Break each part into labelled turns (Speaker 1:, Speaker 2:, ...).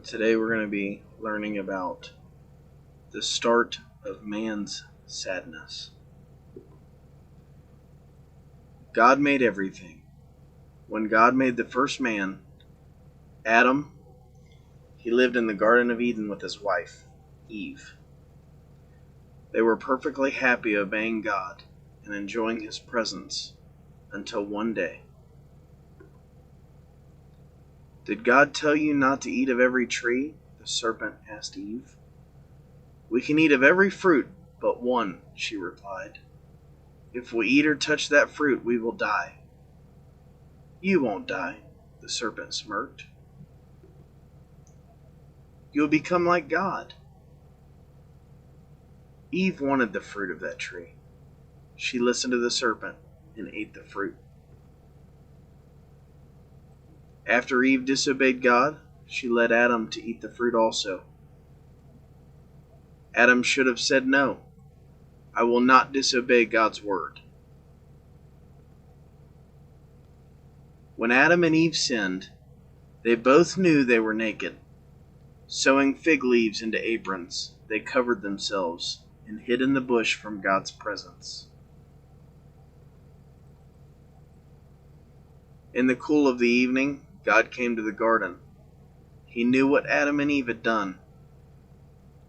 Speaker 1: Today we're going to be learning about the start of man's sadness. God made everything. When God made the first man, Adam, he lived in the Garden of Eden with his wife, Eve. They were perfectly happy obeying God and enjoying his presence until one day. "Did God tell you not to eat of every tree?" the serpent asked Eve. "We can eat of every fruit but one," she replied. "If we eat or touch that fruit, we will die." "You won't die," the serpent smirked. "You'll become like God." Eve wanted the fruit of that tree. She listened to the serpent and ate the fruit. After Eve disobeyed God, she led Adam to eat the fruit also. Adam should have said no. "I will not disobey God's word." When Adam and Eve sinned, they both knew they were naked. Sewing fig leaves into aprons, they covered themselves and hid in the bush from God's presence. In the cool of the evening, God came to the garden. He knew what Adam and Eve had done.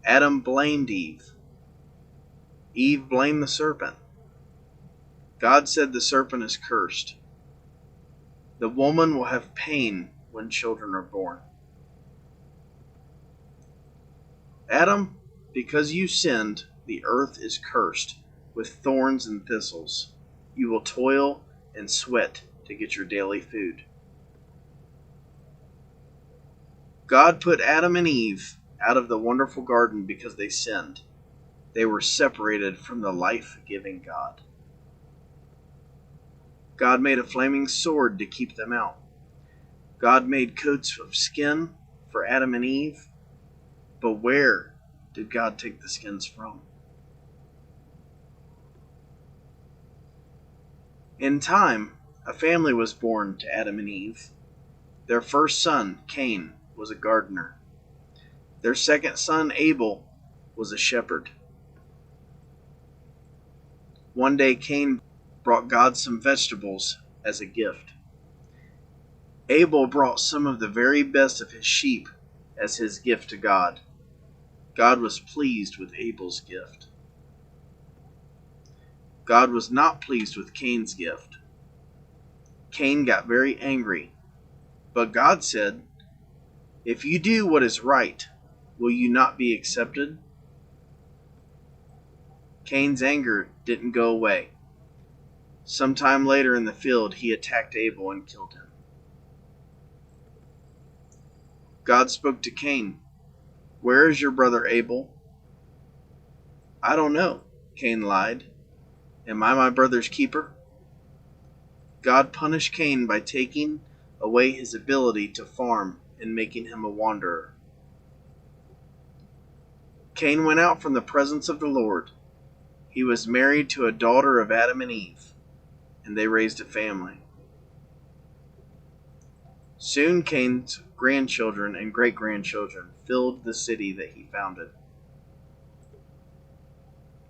Speaker 1: Adam blamed Eve. Eve blamed the serpent. God said the serpent is cursed. The woman will have pain when children are born. "Adam, because you sinned, the earth is cursed with thorns and thistles. You will toil and sweat to get your daily food." God put Adam and Eve out of the wonderful garden because they sinned. They were separated from the life-giving God. God made a flaming sword to keep them out. God made coats of skin for Adam and Eve. But where did God take the skins from? In time, a family was born to Adam and Eve. Their first son, Cain, was a gardener. Their second son, Abel, was a shepherd. One day, Cain brought God some vegetables as a gift. Abel brought some of the very best of his sheep as his gift to God. God was pleased with Abel's gift. God was not pleased with Cain's gift. Cain got very angry. But God said, "If you do what is right, will you not be accepted?" Cain's anger didn't go away. Sometime later in the field, he attacked Abel and killed him. God spoke to Cain. "Where is your brother Abel?" "I don't know," Cain lied. "Am I my brother's keeper?" God punished Cain by taking away his ability to farm and making him a wanderer. Cain went out from the presence of the Lord. He was married to a daughter of Adam and Eve, and they raised a family. Soon Cain's grandchildren and great-grandchildren filled the city that he founded.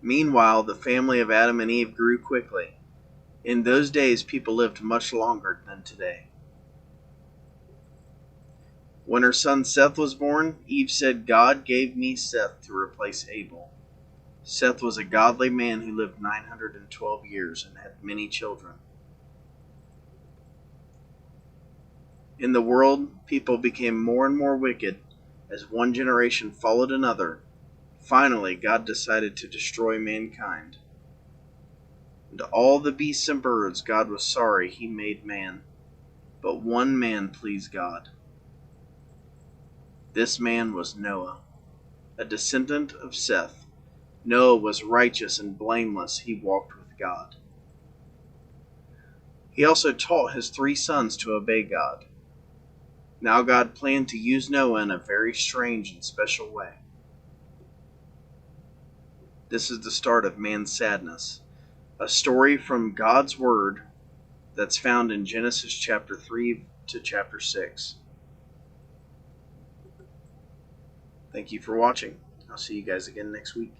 Speaker 1: Meanwhile, the family of Adam and Eve grew quickly. In those days, people lived much longer than today. When her son Seth was born, Eve said, "God gave me Seth to replace Abel." Seth was a godly man who lived 912 years and had many children. In the world, people became more and more wicked as one generation followed another. Finally, God decided to destroy mankind. And all the beasts and birds, God was sorry he made man. But one man pleased God. This man was Noah, a descendant of Seth. Noah was righteous and blameless. He walked with God. He also taught his 3 sons to obey God. Now God planned to use Noah in a very strange and special way. This is the start of man's sadness, a story from God's Word that's found in Genesis chapter 3 to chapter 6. Thank you for watching. I'll see you guys again next week.